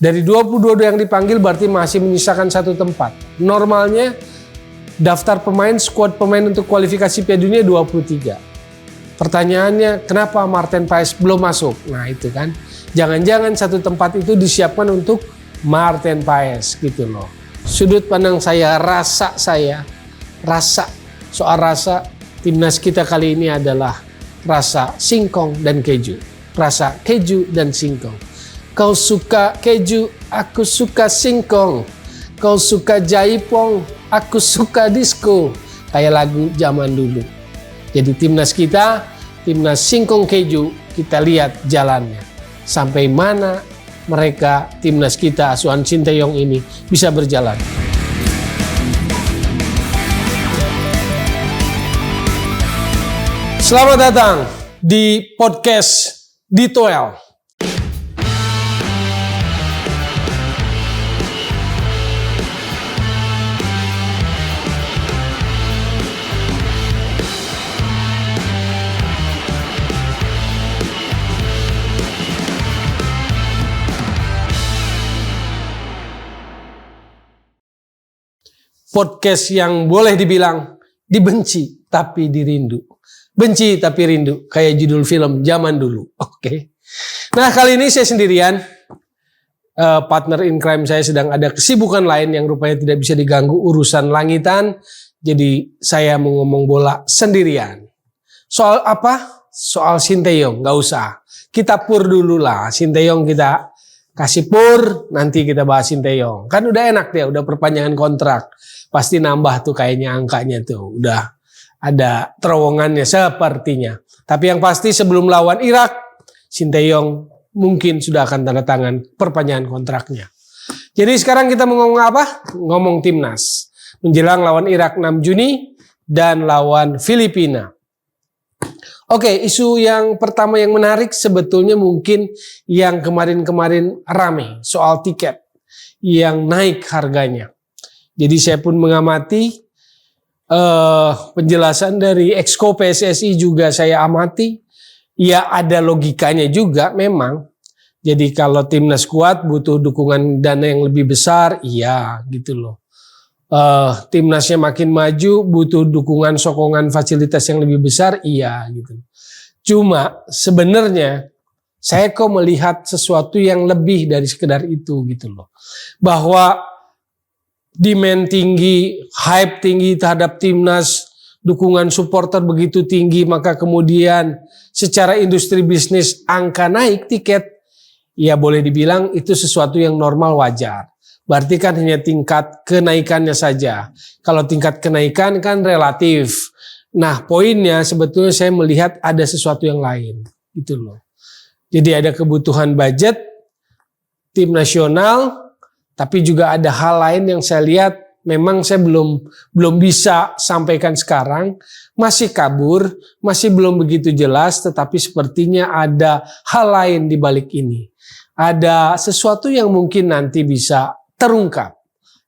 Dari 22 yang dipanggil berarti masih menyisakan satu tempat. Normalnya daftar pemain, skuad pemain untuk kualifikasi Piala Dunia 23. Pertanyaannya, kenapa Maarten Paes belum masuk? Nah itu kan, jangan-jangan satu tempat itu disiapkan untuk Maarten Paes gitu loh. Sudut pandang saya, soal rasa timnas kita kali ini adalah rasa singkong dan keju. Rasa keju dan singkong. Kau suka keju, aku suka singkong. Kau suka jaipong, aku suka disco. Kayak lagu zaman dulu. Jadi timnas kita, timnas singkong keju, kita lihat jalannya. Sampai mana mereka, timnas kita, asuhan Sinteyong ini bisa berjalan. Selamat datang di podcast Ditoel. Podcast yang boleh dibilang dibenci tapi dirindu. Benci tapi rindu, kayak judul film zaman dulu. Oke. Nah kali ini saya sendirian. Partner in crime saya sedang ada kesibukan lain yang rupanya tidak bisa diganggu urusan langitan. Jadi saya mau ngomong bola sendirian. Soal apa? Soal Sinteyong, gak usah. Kita pur dulu lah, Sinteyong kita kasih pur, nanti kita bahas Sinteyong. Kan udah enak dia, udah perpanjangan kontrak. Pasti nambah tuh kayaknya angkanya tuh, udah ada terowongannya sepertinya. Tapi yang pasti sebelum lawan Irak, Sinteyong mungkin sudah akan tanda tangan perpanjangan kontraknya. Jadi sekarang kita mau ngomong apa? Ngomong timnas. Menjelang lawan Irak 6 Juni dan lawan Filipina. Oke, isu yang pertama yang menarik sebetulnya mungkin yang kemarin-kemarin rame soal tiket yang naik harganya. Jadi saya pun mengamati penjelasan dari Exco PSSI juga saya amati. Ya ada logikanya juga memang. Jadi kalau timnas kuat butuh dukungan dana yang lebih besar, iya gitu loh. Timnasnya makin maju butuh dukungan sokongan fasilitas yang lebih besar, iya gitu. Cuma sebenarnya saya kok melihat sesuatu yang lebih dari sekedar itu gitu loh. Bahwa demand tinggi, hype tinggi terhadap timnas, dukungan supporter begitu tinggi, maka kemudian secara industri bisnis angka naik tiket, ya boleh dibilang itu sesuatu yang normal wajar. Berarti kan hanya tingkat kenaikannya saja. Kalau tingkat kenaikan kan relatif. Nah poinnya sebetulnya saya melihat ada sesuatu yang lain, gitu loh. Jadi ada kebutuhan budget tim nasional. Tapi juga ada hal lain yang saya lihat memang saya belum bisa sampaikan sekarang. Masih kabur, masih belum begitu jelas, tetapi sepertinya ada hal lain di balik ini. Ada sesuatu yang mungkin nanti bisa terungkap.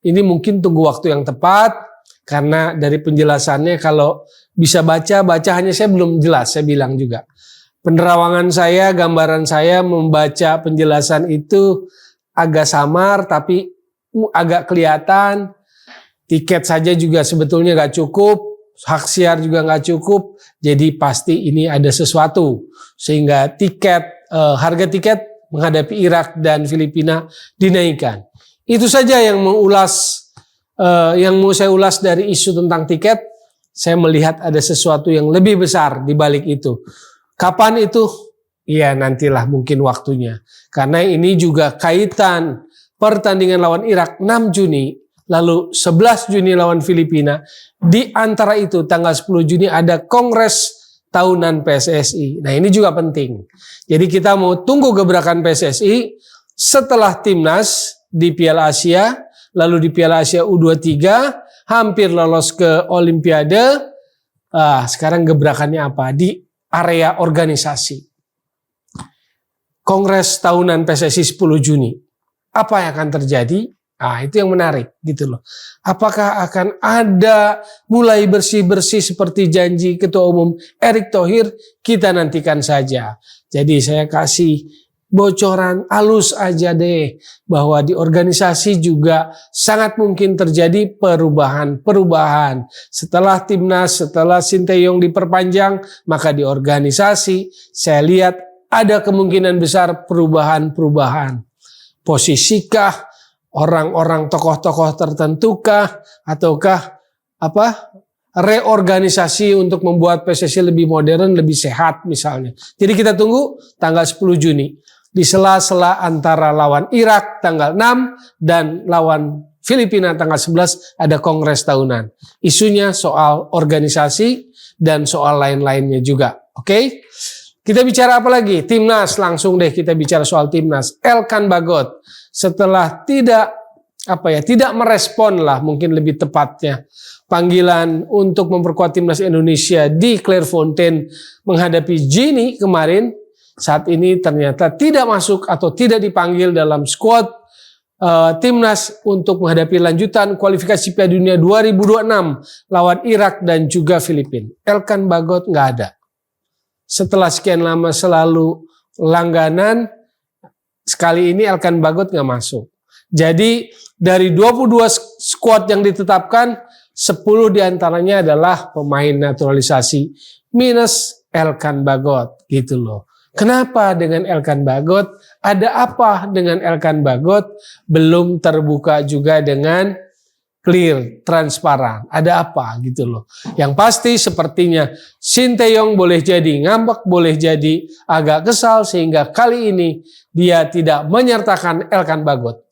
Ini mungkin tunggu waktu yang tepat, karena dari penjelasannya kalau bisa baca hanya saya belum jelas, saya bilang juga. Penerawangan saya, gambaran saya membaca penjelasan itu agak samar tapi agak kelihatan. Tiket saja juga sebetulnya gak cukup, hak siar juga gak cukup. Jadi pasti ini ada sesuatu sehingga harga tiket menghadapi Irak dan Filipina dinaikkan. Itu saja yang mau saya ulas dari isu tentang tiket. Saya melihat ada sesuatu yang lebih besar di balik itu. Kapan itu? Ya nantilah mungkin waktunya. Karena ini juga kaitan pertandingan lawan Irak 6 Juni. Lalu 11 Juni lawan Filipina. Di antara itu tanggal 10 Juni ada Kongres Tahunan PSSI. Nah ini juga penting. Jadi kita mau tunggu gebrakan PSSI setelah timnas di Piala Asia. Lalu di Piala Asia U23 hampir lolos ke Olimpiade. Sekarang gebrakannya apa? Di area organisasi. Kongres Tahunan PSSI 10 Juni. Apa yang akan terjadi? Itu yang menarik gitu loh. Apakah akan ada mulai bersih-bersih seperti janji Ketua Umum Erick Thohir? Kita nantikan saja. Jadi saya kasih bocoran halus aja deh bahwa di organisasi juga sangat mungkin terjadi perubahan. Setelah Timnas, setelah Sinteyong diperpanjang, maka di organisasi saya lihat ada kemungkinan besar perubahan. Posisikah, orang-orang tokoh-tokoh tertentukah, ataukah reorganisasi untuk membuat PSSI lebih modern, lebih sehat misalnya. Jadi kita tunggu tanggal 10 Juni. Di sela-sela antara lawan Irak tanggal 6 dan lawan Filipina tanggal 11 ada kongres tahunan. Isunya soal organisasi dan soal lain-lainnya juga. Oke? Kita bicara apa lagi? Timnas, langsung deh kita bicara soal Timnas. Elkan Bagot setelah tidak merespon lah mungkin lebih tepatnya panggilan untuk memperkuat Timnas Indonesia di Clairefontaine menghadapi Gini kemarin, saat ini ternyata tidak masuk atau tidak dipanggil dalam skuad Timnas untuk menghadapi lanjutan kualifikasi Piala Dunia 2026 lawan Irak dan juga Filipina. Elkan Bagot nggak ada. Setelah sekian lama selalu langganan, sekali ini Elkan Bagot nggak masuk. Jadi dari 22 skuad yang ditetapkan, 10 diantaranya adalah pemain naturalisasi minus Elkan Bagot gitu loh. Kenapa dengan Elkan Bagot? Ada apa dengan Elkan Bagot? Belum terbuka juga dengan clear, transparan. Ada apa gitu loh. Yang pasti sepertinya Sinteyong boleh jadi ngambek, boleh jadi agak kesal sehingga kali ini dia tidak menyertakan Elkan Bagot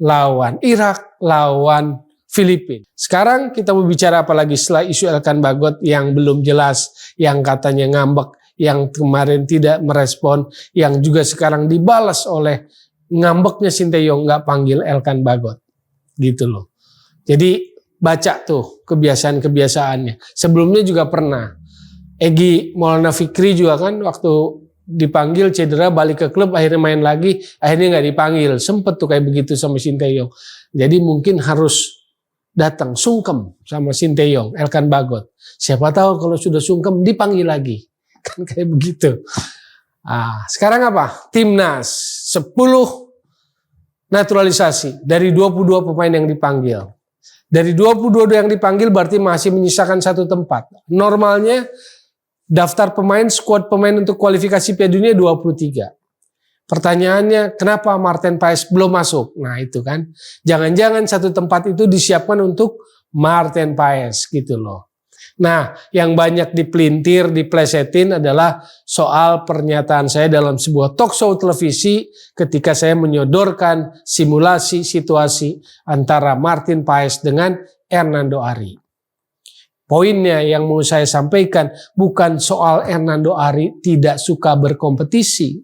lawan Irak, lawan Filipina. Sekarang kita mau bicara apa lagi setelah isu Elkan Bagot yang belum jelas, yang katanya ngambek, yang kemarin tidak merespon, yang juga sekarang dibalas oleh ngambeknya Sinteyong nggak panggil Elkan Bagot. Gitu loh. Jadi baca tuh kebiasaan-kebiasaannya. Sebelumnya juga pernah. Egy Maulana Fikri juga kan waktu dipanggil cedera balik ke klub akhirnya main lagi, akhirnya nggak dipanggil. Sempet tuh kayak begitu sama Sinteyong. Jadi mungkin harus datang sungkem sama Sinteyong, Elkan Bagot. Siapa tahu kalau sudah sungkem dipanggil lagi. Kan kayak begitu. Sekarang apa? Timnas 10 naturalisasi dari 22 pemain yang dipanggil. Dari 22 yang dipanggil berarti masih menyisakan 1 tempat. Normalnya daftar pemain, skuad pemain untuk kualifikasi Piala Dunia 23. Pertanyaannya, kenapa Martin Paes belum masuk? Nah itu kan, jangan-jangan 1 tempat itu disiapkan untuk Martin Paes gitu loh. Nah, yang banyak dipelintir, diplesetin adalah soal pernyataan saya dalam sebuah talk show televisi ketika saya menyodorkan simulasi situasi antara Martin Paes dengan Hernando Ari. Poinnya yang mau saya sampaikan bukan soal Hernando Ari tidak suka berkompetisi.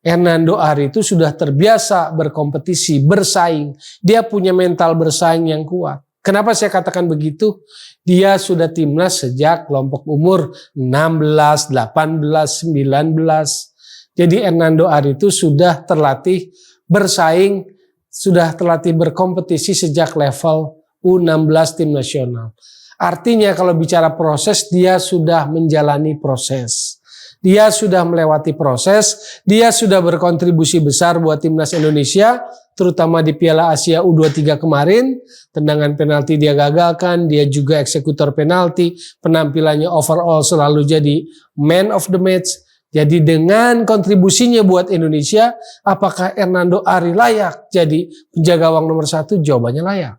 Hernando Ari itu sudah terbiasa berkompetisi, bersaing. Dia punya mental bersaing yang kuat. Kenapa saya katakan begitu? Dia sudah timnas sejak kelompok umur 16, 18, 19. Jadi Hernando Ari itu sudah terlatih bersaing, sudah terlatih berkompetisi sejak level U16 tim nasional. Artinya kalau bicara proses, dia sudah menjalani proses. Dia sudah melewati proses, dia sudah berkontribusi besar buat timnas Indonesia, terutama di Piala Asia U23 kemarin. Tendangan penalti dia gagalkan, dia juga eksekutor penalti, penampilannya overall selalu jadi man of the match. Jadi dengan kontribusinya buat Indonesia, apakah Hernando Ari layak jadi penjaga gawang nomor 1? Jawabannya layak.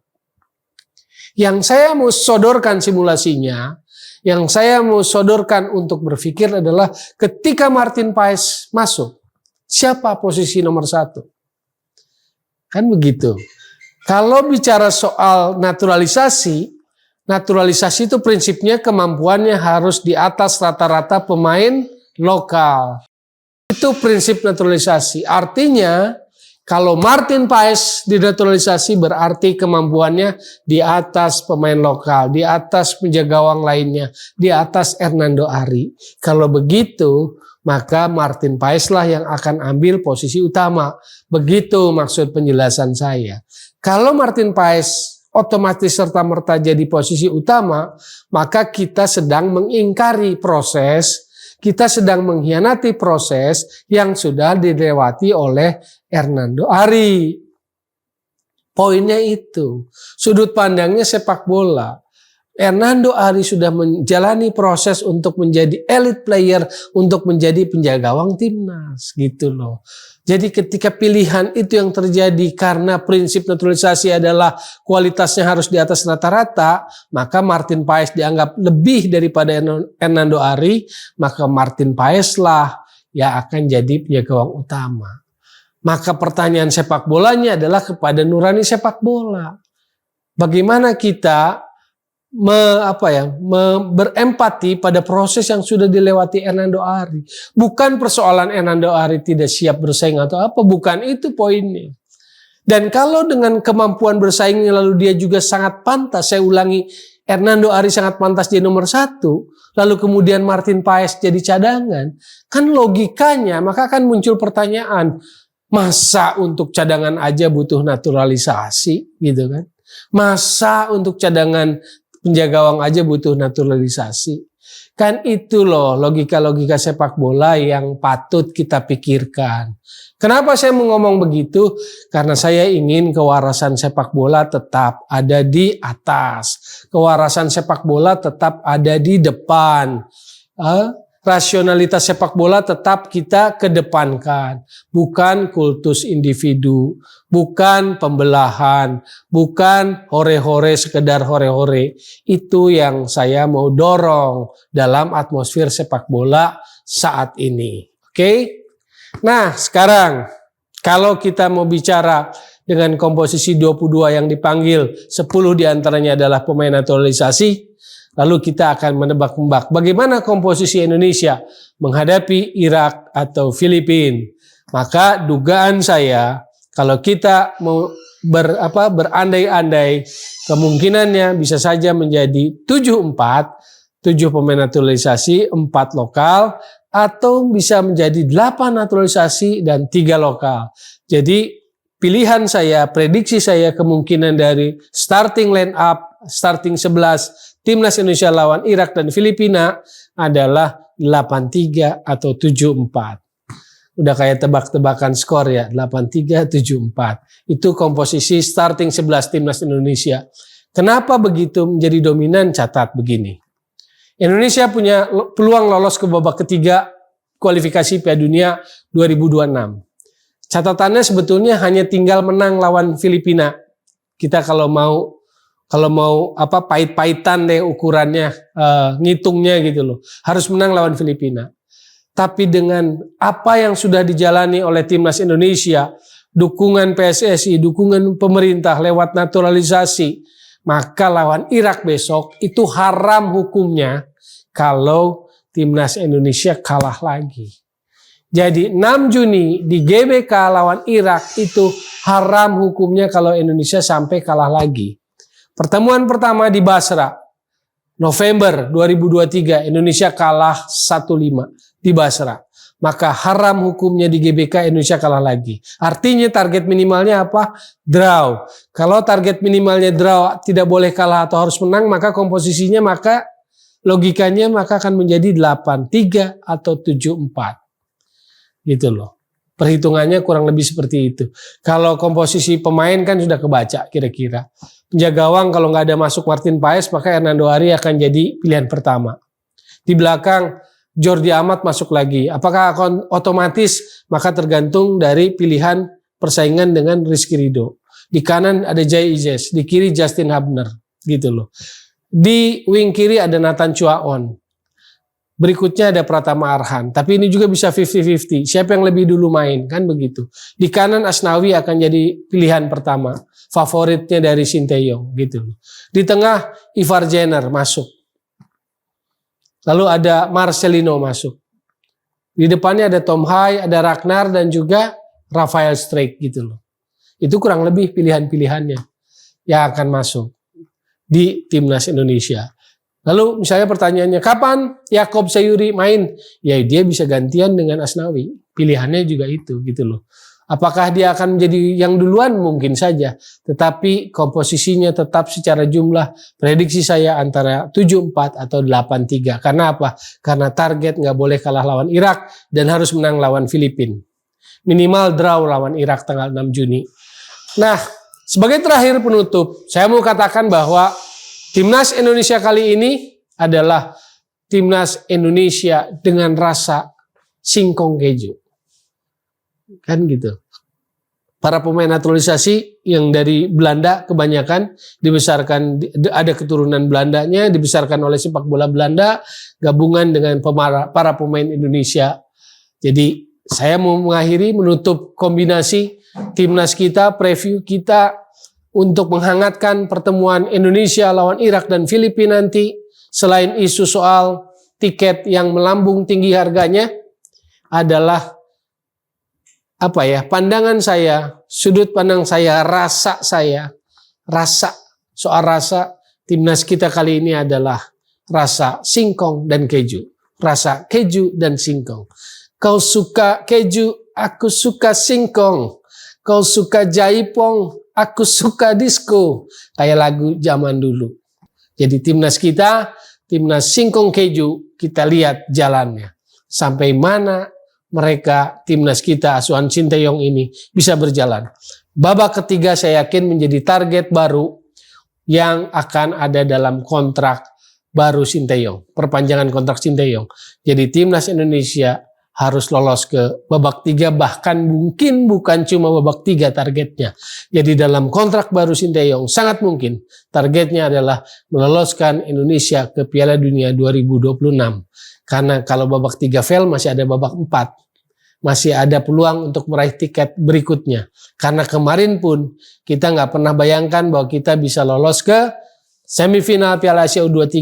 Yang saya mau sodorkan simulasinya, yang saya mau sodorkan untuk berpikir adalah ketika Martin Paes masuk, siapa posisi nomor 1? Kan begitu. Kalau bicara soal naturalisasi itu prinsipnya kemampuannya harus di atas rata-rata pemain lokal. Itu prinsip naturalisasi. Artinya kalau Martin Paes dinaturalisasi berarti kemampuannya di atas pemain lokal, di atas penjaga gawang lainnya, di atas Hernando Ari. Kalau begitu, maka Martin Paes lah yang akan ambil posisi utama. Begitu maksud penjelasan saya. Kalau Martin Paes otomatis serta-merta jadi posisi utama, maka kita sedang mengingkari proses, kita sedang mengkhianati proses yang sudah dilewati oleh Hernando Ari. Poinnya itu, sudut pandangnya sepak bola. Hernando Ari sudah menjalani proses untuk menjadi elite player, untuk menjadi penjaga gawang timnas, gitu loh. Jadi ketika pilihan itu yang terjadi karena prinsip naturalisasi adalah kualitasnya harus di atas rata-rata, maka Martin Paes dianggap lebih daripada Hernando Ari, maka Martin Paes lah yang akan jadi penjaga gawang utama. Maka pertanyaan sepak bolanya adalah kepada nurani sepak bola. Bagaimana kita berempati pada proses yang sudah dilewati Hernando Ari. Bukan persoalan Hernando Ari tidak siap bersaing atau apa, bukan itu poinnya. Dan kalau dengan kemampuan bersaingnya lalu dia juga sangat pantas, saya ulangi, Hernando Ari sangat pantas jadi nomor 1, lalu kemudian Martin Paes jadi cadangan, kan logikanya maka akan muncul pertanyaan, masa untuk cadangan aja butuh naturalisasi gitu kan? Masa untuk cadangan penjaga gawang aja butuh naturalisasi? Kan itu loh logika-logika sepak bola yang patut kita pikirkan. Kenapa saya mau ngomong begitu? Karena saya ingin kewarasan sepak bola tetap ada di atas. Kewarasan sepak bola tetap ada di depan. Rasionalitas sepak bola tetap kita kedepankan, bukan kultus individu, bukan pembelahan, bukan hore-hore sekedar hore-hore. Itu yang saya mau dorong dalam atmosfer sepak bola saat ini. Oke? Nah, sekarang kalau kita mau bicara dengan komposisi 22 yang dipanggil, 10 diantaranya adalah pemain naturalisasi. Lalu kita akan menebak-nebak bagaimana komposisi Indonesia menghadapi Irak atau Filipina. Maka dugaan saya kalau kita mau berandai-andai kemungkinannya bisa saja menjadi 7-4, 7 pemain naturalisasi, 4 lokal, atau bisa menjadi 8 naturalisasi dan 3 lokal. Jadi pilihan saya, prediksi saya kemungkinan dari starting line up, starting 11 Timnas Indonesia lawan Irak dan Filipina adalah 8-3 atau 7-4. Udah kayak tebak-tebakan skor ya, 8-3, 7-4. Itu komposisi starting 11 Timnas Indonesia. Kenapa begitu menjadi dominan? Catat begini. Indonesia punya peluang lolos ke babak ketiga kualifikasi Piala Dunia 2026. Catatannya sebetulnya hanya tinggal menang lawan Filipina. Kita kalau mau pahit-pahitan deh ukurannya, ngitungnya gitu loh. Harus menang lawan Filipina. Tapi dengan apa yang sudah dijalani oleh Timnas Indonesia, dukungan PSSI, dukungan pemerintah lewat naturalisasi, maka lawan Irak besok itu haram hukumnya kalau Timnas Indonesia kalah lagi. Jadi 6 Juni di GBK lawan Irak itu haram hukumnya kalau Indonesia sampai kalah lagi. Pertemuan pertama di Basra, November 2023, Indonesia kalah 1-5 di Basra. Maka haram hukumnya di GBK Indonesia kalah lagi. Artinya target minimalnya apa? Draw. Kalau target minimalnya draw, tidak boleh kalah atau harus menang, maka komposisinya logikanya akan menjadi 8-3 atau 7-4. Gitu loh. Perhitungannya kurang lebih seperti itu. Kalau komposisi pemain kan sudah kebaca kira-kira. Penjaga gawang kalau nggak ada masuk Martin Paes, maka Hernando Ari akan jadi pilihan pertama. Di belakang Jordi Amat masuk lagi. Apakah akan otomatis? Maka tergantung dari pilihan persaingan dengan Rizky Ridho. Di kanan ada Jai Izes, di kiri Justin Hubner, gitu loh. Di wing kiri ada Nathan Chuaon. Berikutnya ada Pratama Arhan. Tapi ini juga bisa 50-50. Siapa yang lebih dulu main, kan begitu. Di kanan Asnawi akan jadi pilihan pertama. Favoritnya dari Sinteyong, gitu. Di tengah Ivar Jenner masuk. Lalu ada Marcelino masuk. Di depannya ada Tom Hai, ada Ragnar dan juga Rafael Strijk, gitu loh. Itu kurang lebih pilihan-pilihannya yang akan masuk di Timnas Indonesia. Lalu misalnya pertanyaannya, kapan Yakob Sayuri main? Ya dia bisa gantian dengan Asnawi. Pilihannya juga itu gitu loh. Apakah dia akan menjadi yang duluan? Mungkin saja. Tetapi komposisinya tetap secara jumlah prediksi saya antara 7-4 atau 8-3. Karena apa? Karena target nggak boleh kalah lawan Irak dan harus menang lawan Filipina. Minimal draw lawan Irak tanggal 6 Juni. Nah, sebagai terakhir penutup, saya mau katakan bahwa Timnas Indonesia kali ini adalah Timnas Indonesia dengan rasa singkong keju. Kan gitu. Para pemain naturalisasi yang dari Belanda kebanyakan dibesarkan, ada keturunan Belandanya, dibesarkan oleh sepak bola Belanda, gabungan dengan para pemain Indonesia. Jadi saya mau mengakhiri, menutup kombinasi timnas kita, preview kita untuk menghangatkan pertemuan Indonesia lawan Irak dan Filipina nanti. Selain isu soal tiket yang melambung tinggi harganya, adalah pandangan saya, sudut pandang saya, rasa soal rasa timnas kita kali ini adalah rasa singkong dan keju, rasa keju dan singkong. Kau suka keju, aku suka singkong. Kau suka jaipong, aku suka disco. Kayak lagu zaman dulu. Jadi timnas kita, timnas singkong keju, kita lihat jalannya. Sampai mana mereka, timnas kita, asuhan Sinteyong ini bisa berjalan. Babak ketiga saya yakin menjadi target baru yang akan ada dalam kontrak baru Sinteyong. Perpanjangan kontrak Sinteyong. Jadi timnas Indonesia harus lolos ke babak 3, bahkan mungkin bukan cuma babak 3 targetnya. Jadi dalam kontrak baru Sinteyong sangat mungkin targetnya adalah meloloskan Indonesia ke Piala Dunia 2026. Karena kalau babak 3 fail masih ada babak 4. Masih ada peluang untuk meraih tiket berikutnya. Karena kemarin pun kita nggak pernah bayangkan bahwa kita bisa lolos ke semifinal Piala Asia U23,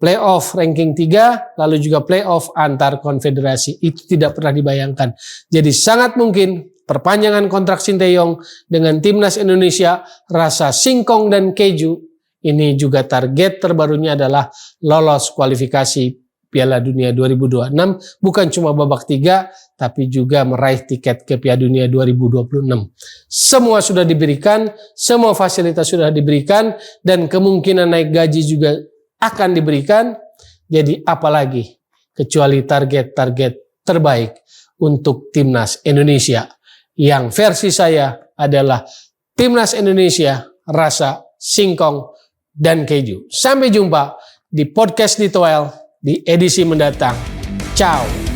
playoff ranking 3, lalu juga playoff antar konfederasi. Itu tidak pernah dibayangkan. Jadi sangat mungkin perpanjangan kontrak Sinteyong dengan timnas Indonesia, rasa singkong dan keju, ini juga target terbarunya adalah lolos kualifikasi Piala Dunia 2026, bukan cuma babak 3, tapi juga meraih tiket ke Piala Dunia 2026. Semua sudah diberikan, semua fasilitas sudah diberikan, dan kemungkinan naik gaji juga akan diberikan. Jadi apalagi kecuali target-target terbaik untuk timnas Indonesia. Yang versi saya adalah timnas Indonesia rasa singkong dan keju. Sampai jumpa di podcast Ditoel di edisi mendatang. Ciao.